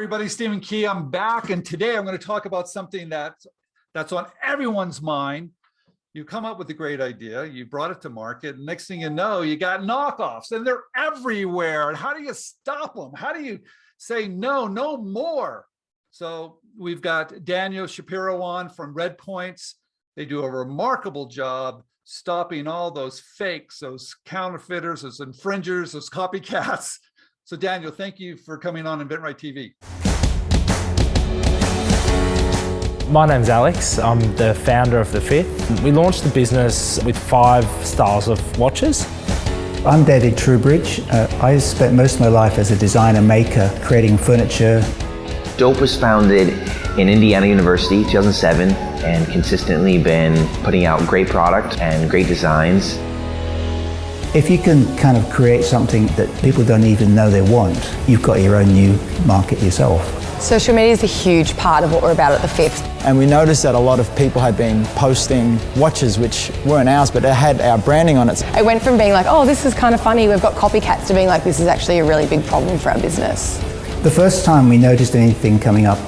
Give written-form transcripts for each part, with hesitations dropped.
everybody, Stephen Key. I'm back, and today I'm going to talk about something that's on everyone's mind. You come up with a great idea, you brought it to market, and next thing you know, you got knockoffs, and they're everywhere. And how do you stop them? How do you say no more? So we've got Daniel Shapiro on from Red Points. They do a remarkable job stopping all those fakes, those counterfeiters, those infringers, those copycats. So Daniel, thank you for coming on inventRightTV. My name's Alex. I'm the founder of The Fifth. We launched the business with 5 styles of watches. I'm David Trubridge. I spent most of my life as a designer maker, creating furniture. Dope was founded in Indiana University, 2007, and consistently been putting out great product and great designs. If you can kind of create something that people don't even know they want, you've got your own new market yourself. Social media is a huge part of what we're about at The Fifth. And we noticed that a lot of people had been posting watches which weren't ours, but they had our branding on it. It went from being like, oh, this is kind of funny, we've got copycats, to being like, this is actually a really big problem for our business. The first time we noticed anything coming up,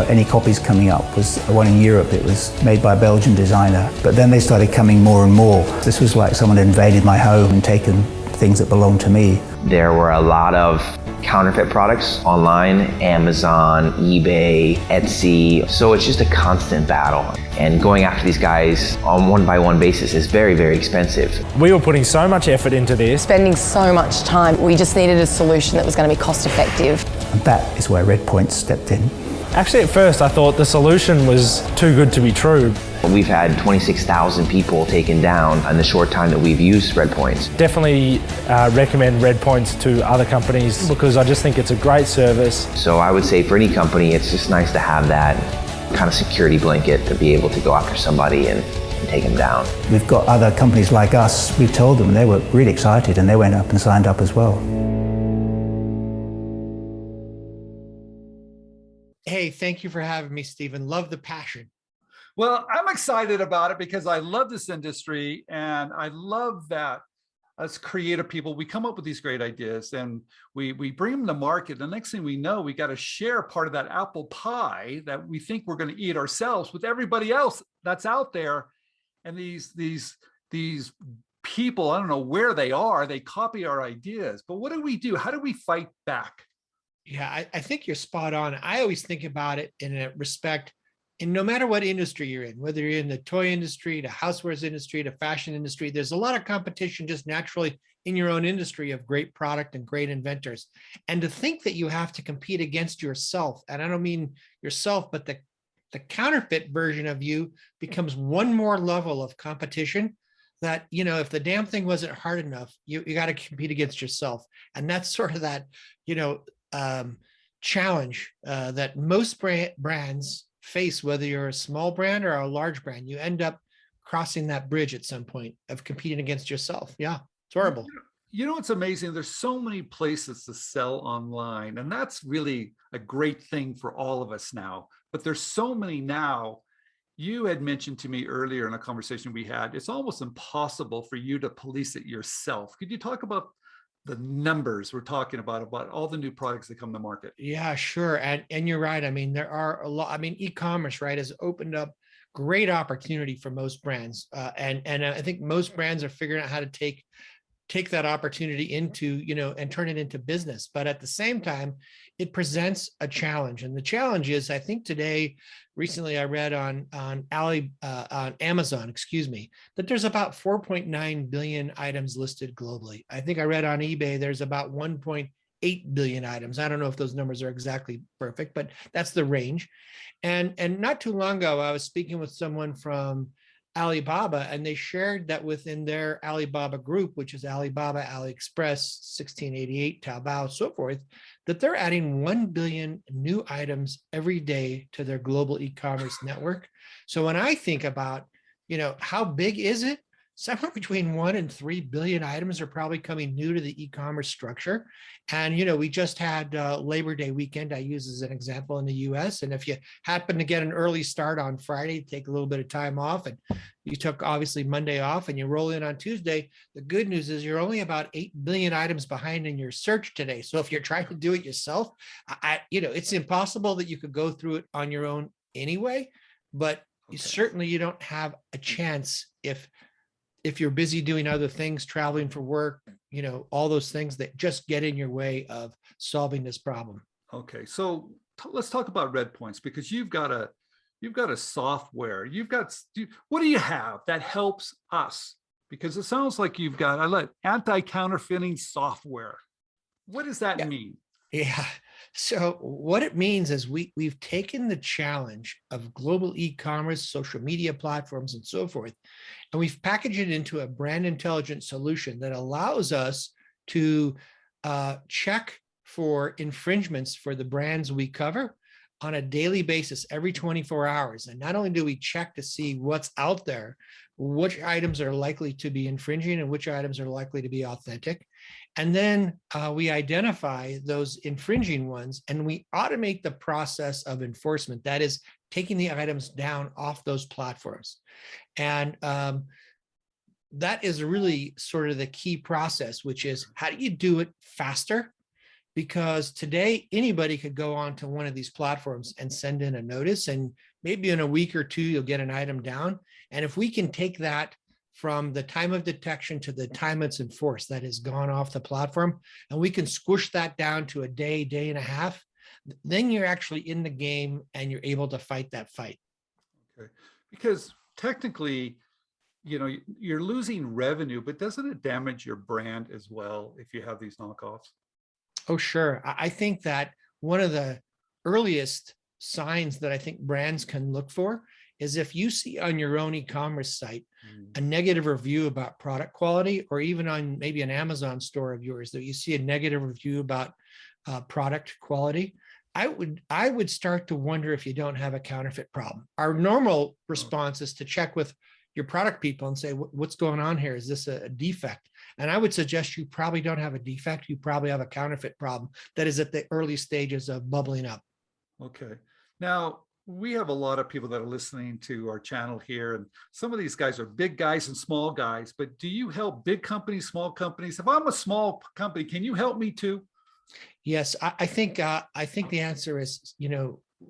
any copies coming up, was one in Europe. It was made by a Belgian designer, but then they started coming more and more. This was like someone had invaded my home and taken things that belonged to me. There were a lot of counterfeit products online, Amazon, eBay, Etsy. So it's just a constant battle. And going after these guys on one-by-one basis is very, very expensive. We were putting so much effort into this. Spending so much time, we just needed a solution that was going to be cost effective. And that is where Red Points stepped in. Actually, at first, I thought the solution was too good to be true. We've had 26,000 people taken down in the short time that we've used Red Points. Definitely recommend Red Points to other companies because I just think it's a great service. So I would say for any company, it's just nice to have that kind of security blanket to be able to go after somebody and take them down. We've got other companies like us. We told them, they were really excited, and they went up and signed up as well. Hey, thank you for having me, Stephen. Love the passion. Well, I'm excited about it because I love this industry, and I love that as creative people, we come up with these great ideas and we bring them to market. The next thing we know, we got to share part of that apple pie that we think we're going to eat ourselves with everybody else that's out there. And these people, I don't know where they are, they copy our ideas. But what do we do? How do we fight back? Yeah, I think you're spot on. I always think about it in a respect, and no matter what industry you're in, whether you're in the toy industry, the housewares industry, the fashion industry, there's a lot of competition just naturally in your own industry of great product and great inventors. And to think that you have to compete against yourself, and I don't mean yourself, but the counterfeit version of you becomes one more level of competition that, you know, if the damn thing wasn't hard enough, you got to compete against yourself. And that's sort of that, you know, challenge that most brands face, whether you're a small brand or a large brand. You end up crossing that bridge at some point of competing against yourself. Yeah, it's horrible. You know, it's amazing. There's so many places to sell online, and that's really a great thing for all of us now. But there's so many now. You had mentioned to me earlier in a conversation we had, it's almost impossible for you to police it yourself. Could you talk about the numbers we're talking about all the new products that come to market? Yeah, sure. And you're right. I mean, there are a lot. I mean, e-commerce, right, has opened up great opportunity for most brands. And I think most brands are figuring out how to take that opportunity into, you know, and turn it into business. But at the same time, it presents a challenge. And the challenge is, I think recently I read on Amazon, that there's about 4.9 billion items listed globally. I think I read on eBay, there's about 1.8 billion items. I don't know if those numbers are exactly perfect, but that's the range. And not too long ago, I was speaking with someone from Alibaba, and they shared that within their Alibaba group, which is Alibaba, AliExpress, 1688, Taobao, so forth, that they're adding 1 billion new items every day to their global e-commerce network. So when I think about, you know, how big is it? somewhere between 1 and 3 billion items are probably coming new to the e-commerce structure. And, we just had Labor Day weekend, I use as an example, in the US. And if you happen to get an early start on Friday, take a little bit of time off, and you took obviously Monday off and you roll in on Tuesday, the good news is you're only about 8 billion items behind in your search today. So if you're trying to do it yourself, it's impossible that you could go through it on your own anyway, but certainly you don't have a chance if you're busy doing other things, traveling for work, all those things that just get in your way of solving this problem. Okay, so let's talk about Red Points, because you've got a software. What do you have that helps us? Because it sounds like you've got anti-counterfeiting software. What does that mean? Yeah. So what it means is we've taken the challenge of global e-commerce, social media platforms, and so forth, and we've packaged it into a brand intelligence solution that allows us to check for infringements for the brands we cover on a daily basis, every 24 hours. And not only do we check to see what's out there, which items are likely to be infringing and which items are likely to be authentic, and then we identify those infringing ones and we automate the process of enforcement. That is taking the items down off those platforms. And that is really sort of the key process, which is how do you do it faster? Because today anybody could go onto one of these platforms and send in a notice, and maybe in a week or two, you'll get an item down. And if we can take that from the time of detection to the time it's enforced, that has gone off the platform, and we can squish that down to a day, day and a half, then you're actually in the game and you're able to fight that fight. Okay, because technically, you're losing revenue, but doesn't it damage your brand as well if you have these knockoffs? Oh, sure. I think that one of the earliest signs that I think brands can look for is if you see on your own e-commerce site a negative review about product quality, or even on maybe an Amazon store of yours that you see a negative review about product quality, I would start to wonder if you don't have a counterfeit problem. Our normal response is to check with your product people and say, what's going on here? Is this a defect? And I would suggest you probably don't have a defect. You probably have a counterfeit problem that is at the early stages of bubbling up. Okay. Now, we have a lot of people that are listening to our channel here, and some of these guys are big guys and small guys, but do you help big companies, small companies? If I'm a small company, can you help me too? Yes, I think the answer is,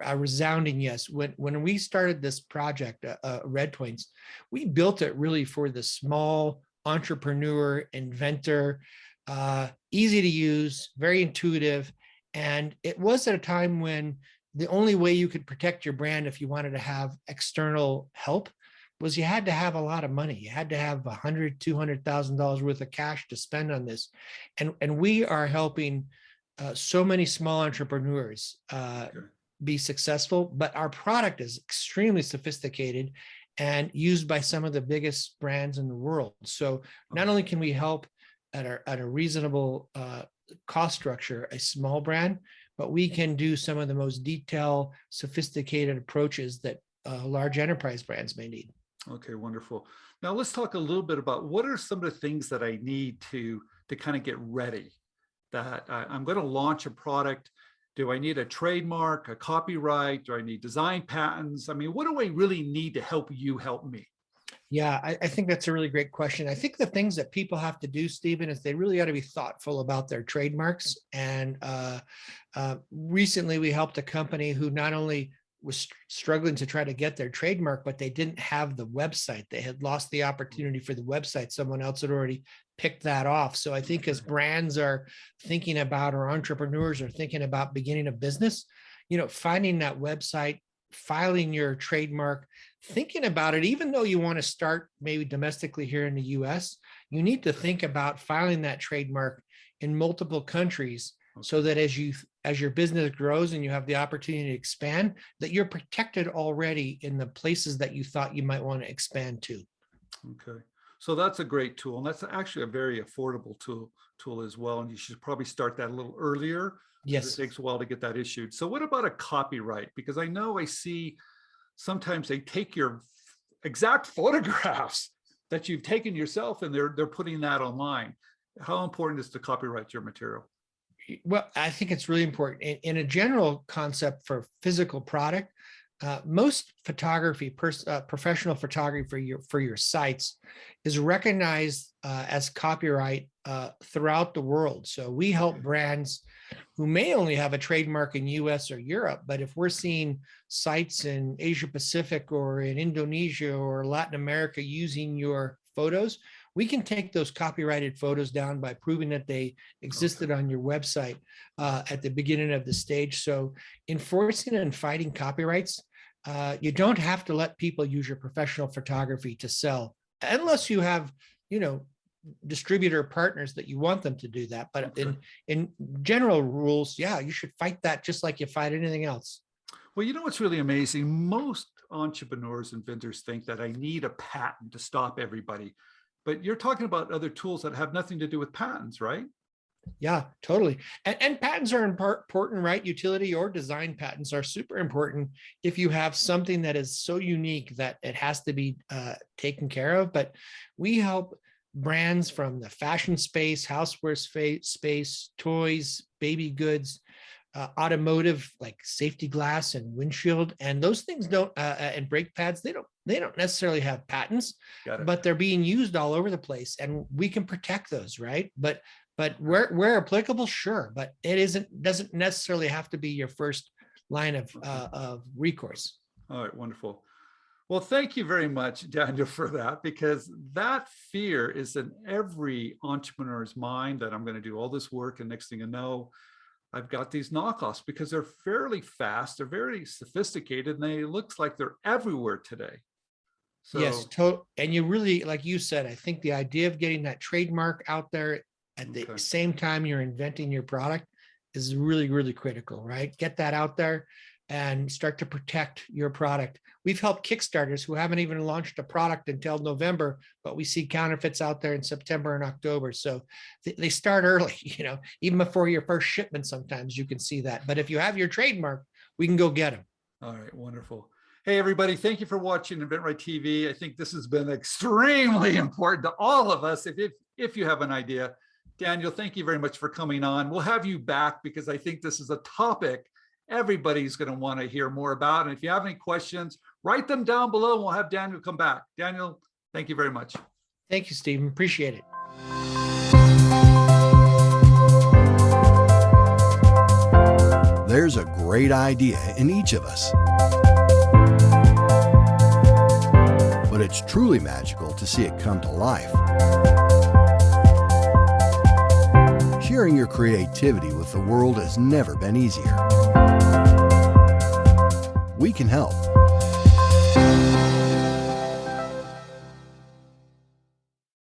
a resounding yes. When we started this project, Red Points, we built it really for the small entrepreneur, inventor, easy to use, very intuitive. And it was at a time when the only way you could protect your brand if you wanted to have external help was you had to have a lot of money. You had to have $100,000, $200,000 worth of cash to spend on this. And we are helping so many small entrepreneurs be successful, but our product is extremely sophisticated and used by some of the biggest brands in the world. So not only can we help at a reasonable cost structure, a small brand, but we can do some of the most detailed, sophisticated approaches that large enterprise brands may need. Okay, wonderful. Now let's talk a little bit about what are some of the things that I need to kind of get ready, that I'm going to launch a product. Do I need a trademark, a copyright? Do I need design patents? I mean, what do I really need to help you help me? Yeah, I think that's a really great question. I think the things that people have to do, Stephen, is they really ought to be thoughtful about their trademarks. And recently we helped a company who not only was struggling to try to get their trademark, but they didn't have the website. They had lost the opportunity for the website. Someone else had already picked that off. So I think as brands are thinking about, or entrepreneurs are thinking about beginning a business, finding that website, filing your trademark, thinking about it, even though you want to start maybe domestically here in the US, you need to think about filing that trademark in multiple countries so that as your business grows and you have the opportunity to expand, that you're protected already in the places that you thought you might want to expand to. Okay. So that's a great tool. And that's actually a very affordable tool as well. And you should probably start that a little earlier. Yes. It takes a while to get that issued. So what about a copyright? Because I see sometimes they take your exact photographs that you've taken yourself and they're putting that online. How important is to copyright your material? Well, I think it's really important. In a general concept for physical product, most photography, professional photography for your sites is recognized as copyright throughout the world. So we help brands who may only have a trademark in US or Europe, but if we're seeing sites in Asia Pacific or in Indonesia or Latin America using your photos, we can take those copyrighted photos down by proving that they existed on your website at the beginning of the stage. So enforcing and fighting copyrights, you don't have to let people use your professional photography to sell, unless you have, distributor partners that you want them to do that. But in general rules, yeah, you should fight that just like you fight anything else. Well, what's really amazing? Most entrepreneurs and inventors think that I need a patent to stop everybody. But you're talking about other tools that have nothing to do with patents, right? Yeah, totally. And patents are important, right? Utility or design patents are super important if you have something that is so unique that it has to be taken care of. But we help brands from the fashion space, houseware space, toys, baby goods, automotive, like safety glass and windshield, and those things don't and brake pads, they don't necessarily have patents, but they're being used all over the place, and we can protect those, right? But where applicable, sure, but it doesn't necessarily have to be your first line of recourse. All right, wonderful. Well, thank you very much, Daniel, for that, because that fear is in every entrepreneur's mind, that I'm going to do all this work and next thing I know, I've got these knockoffs, because they're fairly fast, they're very sophisticated, and they looks like they're everywhere today. So, yes, and you really, like you said, I think the idea of getting that trademark out there at the same time you're inventing your product is really, really critical, right? Get that out there and start to protect your product. We've helped Kickstarters who haven't even launched a product until November, but we see counterfeits out there in September and October. So they start early, even before your first shipment, sometimes you can see that. But if you have your trademark, we can go get them. All right, wonderful. Hey, everybody, thank you for watching InventRightTV. I think this has been extremely important to all of us. If you have an idea, Daniel, thank you very much for coming on. We'll have you back, because I think this is a topic everybody's going to want to hear more about. And if you have any questions, write them down below and we'll have Daniel come back. Daniel, thank you very much. Thank you, Stephen. Appreciate it. There's a great idea in each of us. But it's truly magical to see it come to life. Sharing your creativity with the world has never been easier. We can help.